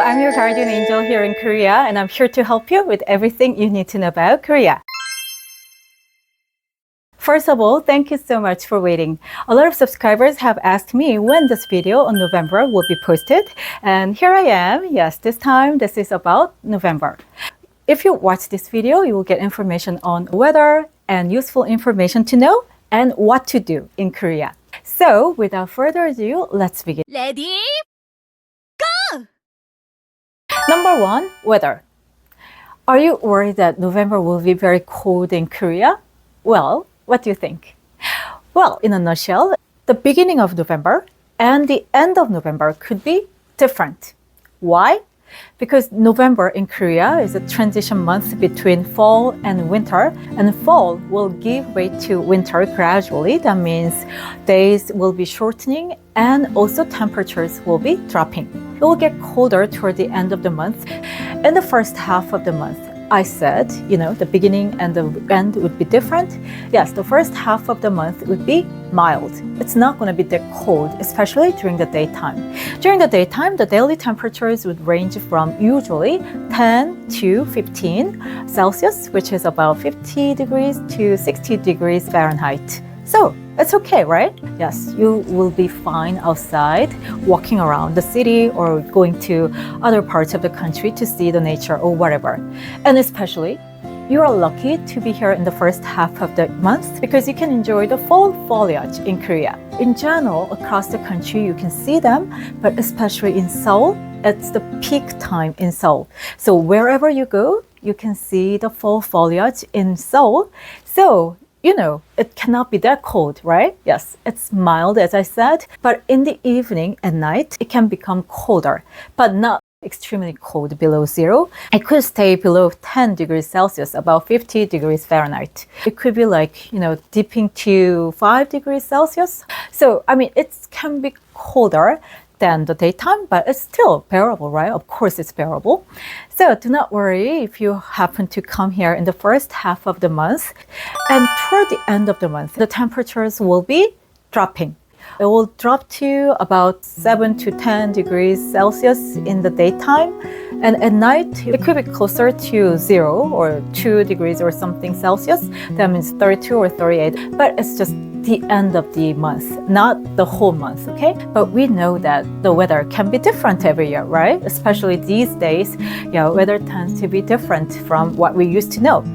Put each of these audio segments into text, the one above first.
I'm your guardian angel here in Korea, and I'm here to help you with everything you need to know about Korea. First of all, thank you so much for waiting. A lot of subscribers have asked me when this video on November will be posted, and here I am. Yes, this time this is about November. If you watch this video, you will get information on weather and useful information to know and what to do in Korea. So, without further ado, let's begin. 레디 Number 1, weather. Are you worried that November will be very cold in Korea? Well, what do you think? Well, in a nutshell, the beginning of November and the end of November could be different. Why? Because November in Korea is a transition month between fall and winter, and fall will give way to winter gradually. That means days will be shortening and also temperatures will be dropping. It will get colder toward the end of the month. In the first half of the month, I said, the beginning and the end would be different. Yes, the first half of the month would be mild. It's not going to be that cold, especially during the daytime. During the daytime, the daily temperatures would range from usually 10 to 15 Celsius, which is about 50 degrees to 60 degrees Fahrenheit. So, it's okay, right? Yes, you will be fine outside, walking around the city or going to other parts of the country to see the nature or whatever. And especially, you are lucky to be here in the first half of the month because you can enjoy the fall foliage in Korea. In general, across the country, you can see them, but especially in Seoul, it's the peak time in Seoul. So wherever you go, you can see the fall foliage in Seoul. So, it cannot be that cold, right? Yes, it's mild, as I said, but in the evening and night, it can become colder, but not extremely cold below zero. It could stay below 10 degrees Celsius, about 50 degrees Fahrenheit. It could be like, dipping to 5 degrees Celsius. So, it can be colder than the daytime, but it's still bearable, right? Of course, it's bearable. So do not worry if you happen to come here in the first half of the month. And toward the end of the month, the temperatures will be dropping. It will drop to about 7 to 10 degrees Celsius in the daytime. And at night, it could be closer to 0 or 2 degrees or something Celsius. That means 32 or 38. But it's just the end of the month, not the whole month, okay? But we know that the weather can be different every year, right? Especially these days, weather tends to be different from what we used to know.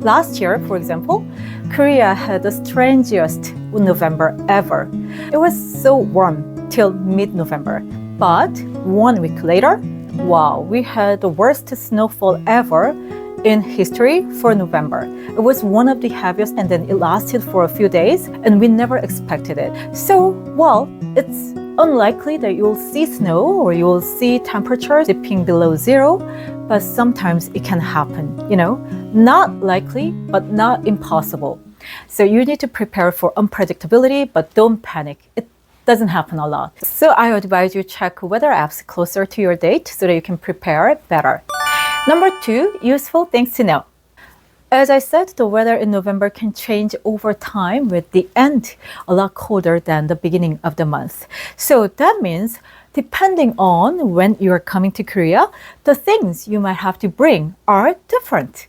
Last year, for example, Korea had the strangest November ever. It was so warm till mid-November. But 1 week later, wow, we had the worst snowfall ever in history for November. It was one of the heaviest, and then it lasted for a few days, and we never expected it. So, it's unlikely that you'll see snow or you'll see temperatures dipping below zero, but sometimes it can happen, Not likely, but not impossible. So you need to prepare for unpredictability, but don't panic. It doesn't happen a lot. So I advise you check weather apps closer to your date so that you can prepare better. Number 2, useful things to know. As I said, the weather in November can change over time, with the end a lot colder than the beginning of the month. So that means depending on when you are coming to Korea, the things you might have to bring are different.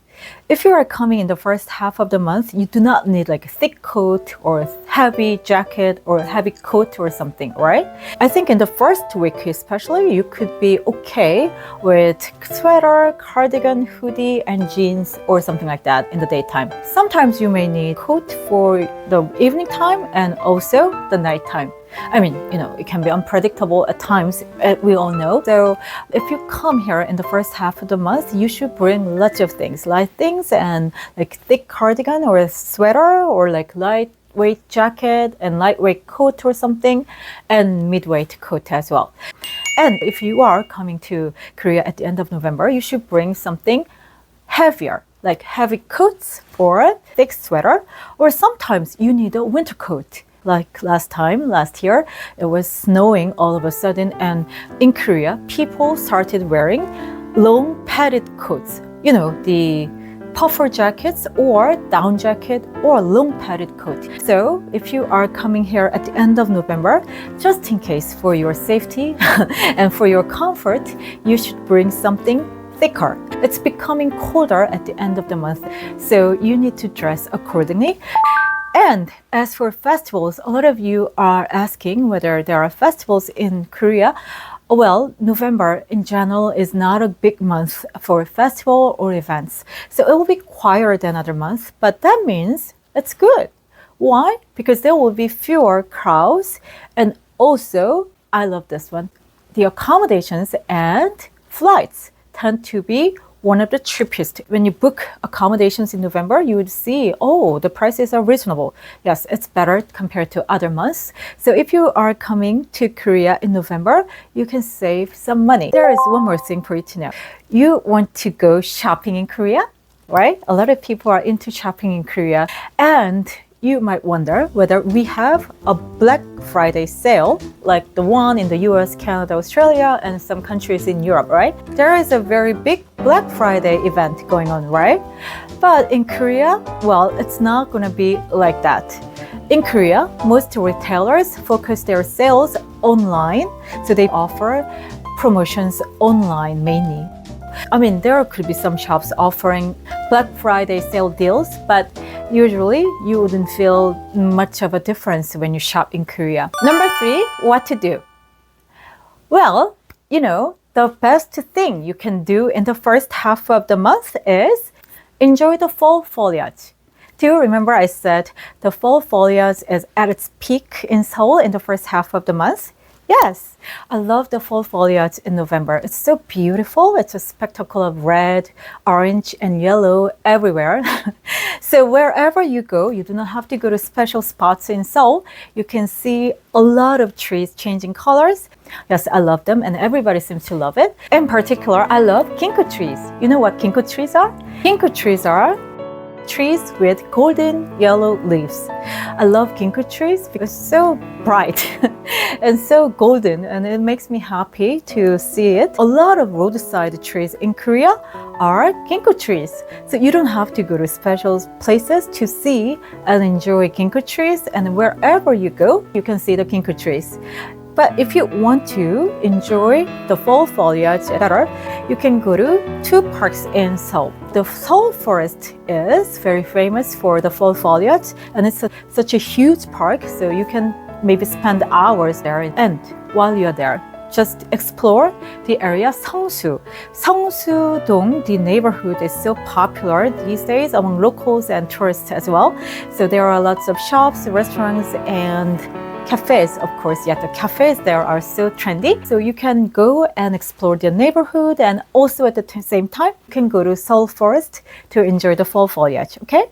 If you are coming in the first half of the month, you do not need like a thick coat or a heavy jacket or a heavy coat or something, right? I think in the first week especially, you could be okay with sweater, cardigan, hoodie, and jeans or something like that in the daytime. Sometimes you may need coat for the evening time and also the nighttime. It can be unpredictable at times, we all know. So if you come here in the first half of the month, you should bring lots of things, light things, and like thick cardigan or a sweater or like lightweight jacket and lightweight coat or something, and midweight coat as well. And if you are coming to Korea at the end of November, you should bring something heavier, like heavy coats or a thick sweater, or sometimes you need a winter coat. Like last year, it was snowing all of a sudden, and in Korea, people started wearing long padded coats. The puffer jackets or down jacket or long padded coat. So if you are coming here at the end of November, just in case for your safety and for your comfort, you should bring something thicker. It's becoming colder at the end of the month, so you need to dress accordingly. And as for festivals, a lot of you are asking whether there are festivals in Korea. Well, November in general is not a big month for festival or events. So it will be quieter than other months, but that means it's good. Why? Because there will be fewer crowds, and also, I love this one, the accommodations and flights tend to be one of the cheapest. When you book accommodations in November, you would see, oh, the prices are reasonable. Yes, it's better compared to other months. So if you are coming to Korea in November, you can save some money. There is one more thing for you to know. You want to go shopping in Korea, right? A lot of people are into shopping in Korea, and you might wonder whether we have a Black Friday sale like the one in the US, Canada, Australia, and some countries in Europe, right? There is a very big Black Friday event going on, right? But in Korea, well, it's not going to be like that. In Korea, most retailers focus their sales online, so they offer promotions online mainly. I mean, there could be some shops offering Black Friday sale deals, but usually you wouldn't feel much of a difference when you shop in Korea. Number 3, what to do? Well, the best thing you can do in the first half of the month is enjoy the fall foliage. Do you remember I said the fall foliage is at its peak in Seoul in the first half of the month? Yes, I love the fall foliage in November. It's so beautiful. It's a spectacle of red, orange, and yellow everywhere. So wherever you go, you do not have to go to special spots in Seoul. You can see a lot of trees changing colors. Yes, I love them, and everybody seems to love it. In particular, I love ginkgo trees. You know what ginkgo trees are? Ginkgo trees are trees with golden yellow leaves. I love ginkgo trees because it's so bright and so golden, and it makes me happy to see it. A lot of roadside trees in Korea are ginkgo trees. So you don't have to go to special places to see and enjoy ginkgo trees, and wherever you go, you can see the ginkgo trees. But if you want to enjoy the fall foliage better, you can go to 2 parks in Seoul. The Seoul Forest is very famous for the fall foliage, and it's such a huge park, so you can maybe spend hours there. And while you're there, just explore the area Seongsu. Seongsu-dong, the neighborhood, is so popular these days among locals and tourists as well. So there are lots of shops, restaurants, and cafes, of course. Yeah, the cafes there are so trendy. So you can go and explore the neighborhood, and also at the same time, you can go to Seoul Forest to enjoy the fall foliage, okay?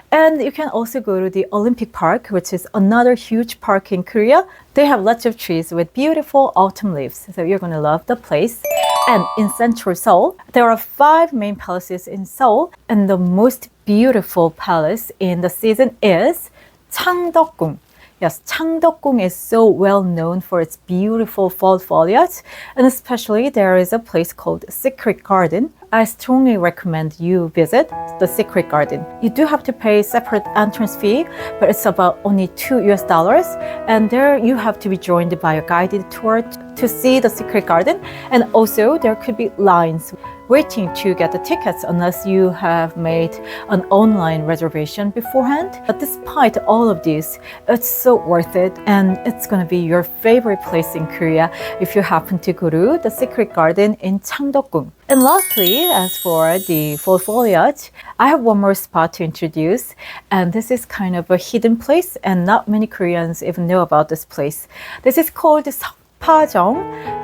And you can also go to the Olympic Park, which is another huge park in Korea. They have lots of trees with beautiful autumn leaves, so you're going to love the place. And in central Seoul, there are 5 main palaces in Seoul, and the most beautiful palace in the season is Changdeokgung. Yes, Changdeokgung is so well known for its beautiful fall foliage, and especially there is a place called Secret Garden. I strongly recommend you visit the Secret Garden. You do have to pay separate entrance fee, but it's about only $2, and there you have to be joined by a guided tour to see the Secret Garden, and also there could be lines waiting to get the tickets unless you have made an online reservation beforehand. But despite all of this, it's so worth it, and it's going to be your favorite place in Korea if you happen to go to the Secret Garden in Changdeokgung. And lastly, as for the fall foliage, I have one more spot to introduce, and this is kind of a hidden place, and not many Koreans even know about this place. This is called Seokpajong.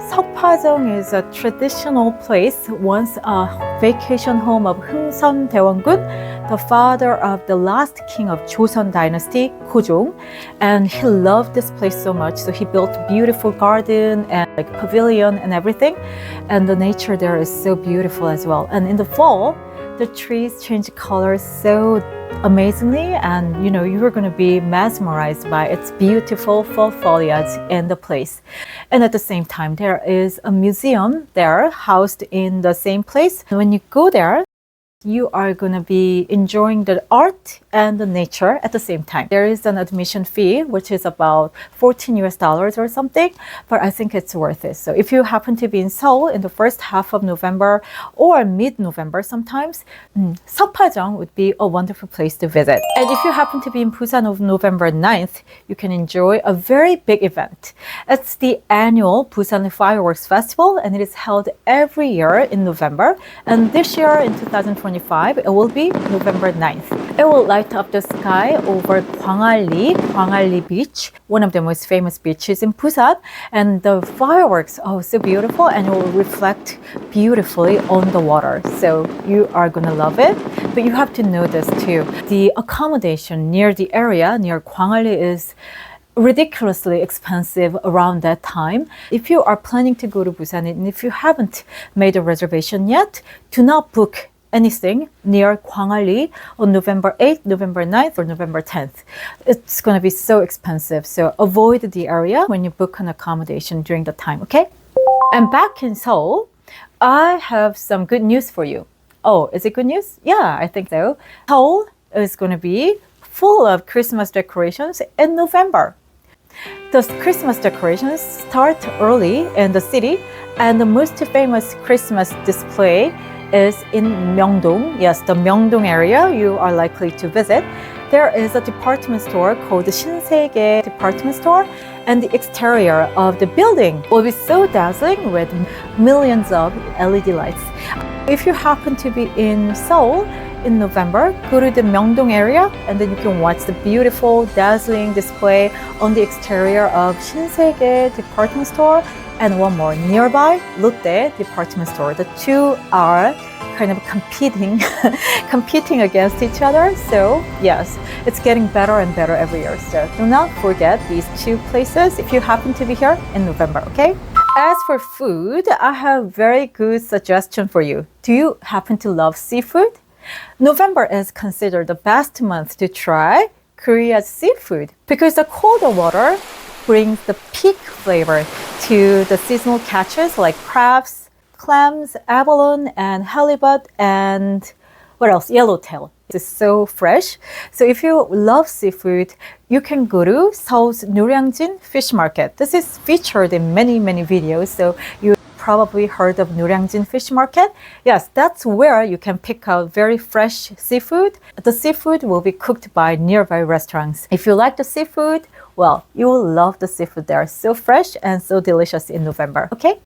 Seokpajong is a traditional place, once a vacation home of Hungsun Daewongun, the father of the last king of Joseon dynasty, Gojong. And he loved this place so much, so he built a beautiful garden and like pavilion and everything. And the nature there is so beautiful as well. And in the fall, the trees change colors so amazingly, and you're going to be mesmerized by its beautiful fall foliage in the place. And at the same time, there is a museum there housed in the same place. When you go there, You are going to be enjoying the art and the nature at the same time. There is an admission fee, which is about $14 or something, but I think it's worth it. So if you happen to be in Seoul in the first half of November or mid-November sometimes, Seopajang would be a wonderful place to visit. And if you happen to be in Busan on November 9th, you can enjoy a very big event. It's the annual Busan Fireworks Festival, and it is held every year in November. And this year in 2025, it will be November 9th. It will light up the sky over Gwangalli Beach, one of the most famous beaches in Busan. And the fireworks are so beautiful, and it will reflect beautifully on the water. So you are going to love it. But you have to know this too. The accommodation near the area, near Gwangalli, is ridiculously expensive around that time. If you are planning to go to Busan and if you haven't made a reservation yet, do not book anything near Gwangalli on November 8th, November 9th, or November 10th. It's going to be so expensive. So avoid the area when you book an accommodation during the time, okay? And back in Seoul, I have some good news for you. Oh, is it good news? Yeah, I think so. Seoul is going to be full of Christmas decorations in November. The Christmas decorations start early in the city, and the most famous Christmas display is in Myeongdong. Yes, the Myeongdong area you are likely to visit. There is a department store called the Shinsegae Department Store, and the exterior of the building will be so dazzling with millions of LED lights. If you happen to be in Seoul in November, go to the Myeongdong area, and then you can watch the beautiful, dazzling display on the exterior of Shinsegae Department Store, and one more nearby, Lotte Department Store. The two are kind of competing against each other. So yes, it's getting better and better every year. So do not forget these two places if you happen to be here in November, okay? As for food, I have very good suggestion for you. Do you happen to love seafood? November is considered the best month to try Korea's seafood because the colder water brings the peak flavor to the seasonal catches like crabs, clams, abalone, and halibut, and what else? Yellowtail. It's so fresh. So if you love seafood, you can go to Seoul's Noryangjin Fish Market. This is featured in many videos, so you probably heard of Noryangjin Fish Market. Yes, that's where you can pick out very fresh seafood. The seafood will be cooked by nearby restaurants. If you like the seafood, well, you will love the seafood there. So fresh and so delicious in November, okay?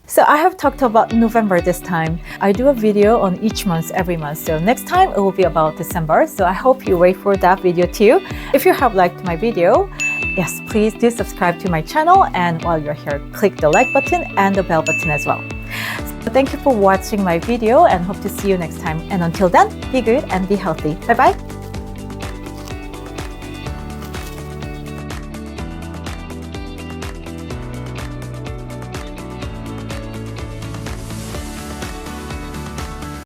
So I have talked about November this time. I do a video on each month every month. So next time it will be about December. So I hope you wait for that video too. If you have liked my video, yes, please do subscribe to my channel. And while you're here, click the like button and the bell button as well. So thank you for watching my video and hope to see you next time. And until then, be good and be healthy. Bye-bye.